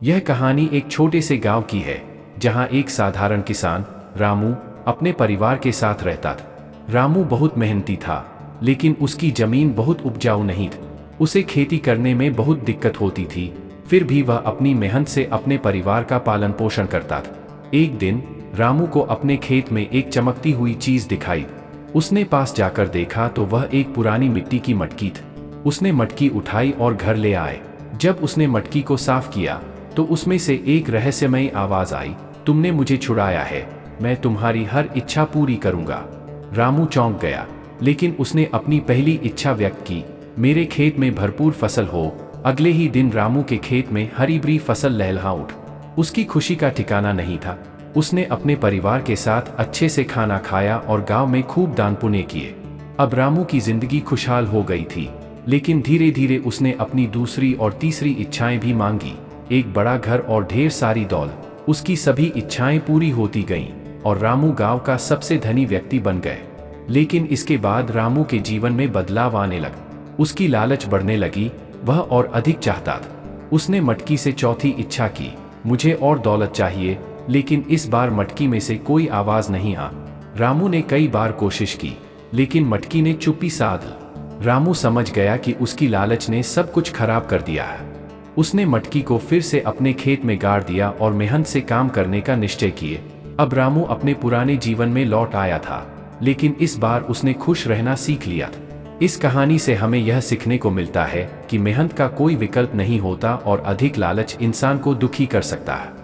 यह कहानी एक छोटे से गांव की है, जहां एक साधारण किसान रामू अपने परिवार के साथ रहता था। रामू बहुत मेहनती था, लेकिन उसकी जमीन बहुत उपजाऊ नहीं थी। उसे खेती करने में बहुत दिक्कत होती थी, फिर भी वह अपनी मेहनत से अपने परिवार का पालन पोषण करता था। एक दिन रामू को अपने खेत में एक चमकती हुई चीज दिखाई। उसने पास जाकर देखा तो वह एक पुरानी मिट्टी की मटकी थी। उसने मटकी उठाई और घर ले आए। जब उसने मटकी को साफ किया तो उसमें से एक रहस्यमयी आवाज आई, तुमने मुझे छुड़ाया है, मैं तुम्हारी हर इच्छा पूरी करूंगा। रामू चौंक गया, लेकिन उसने अपनी पहली इच्छा व्यक्त की, मेरे खेत में भरपूर फसल हो। अगले ही दिन रामू के खेत में हरी भरी फसल लहलहा उठ। उसकी खुशी का ठिकाना नहीं था। उसने अपने परिवार के साथ अच्छे से खाना खाया और गांव में खूब दान पुण्य किए। अब रामू की जिंदगी खुशहाल हो गई थी, लेकिन धीरे धीरे उसने अपनी दूसरी और तीसरी इच्छाएं भी मांगी, एक बड़ा घर और ढेर सारी दौलत। उसकी सभी इच्छाएं पूरी होती गईं और रामू गांव का सबसे धनी व्यक्ति बन गए। लेकिन इसके बाद रामू के जीवन में बदलाव आने लगा। उसकी लालच बढ़ने लगी, वह और अधिक चाहता था। उसने मटकी से चौथी इच्छा की, मुझे और दौलत चाहिए, लेकिन इस बार मटकी में से कोई आवाज नहीं आ। रामू ने कई बार कोशिश की, लेकिन मटकी ने चुप्पी साध ली। रामू समझ गया कि उसकी लालच ने सब कुछ खराब कर दिया है। उसने मटकी को फिर से अपने खेत में गाड़ दिया और मेहनत से काम करने का निश्चय किए। अब रामू अपने पुराने जीवन में लौट आया था, लेकिन इस बार उसने खुश रहना सीख लिया था। इस कहानी से हमें यह सीखने को मिलता है कि मेहनत का कोई विकल्प नहीं होता और अधिक लालच इंसान को दुखी कर सकता है।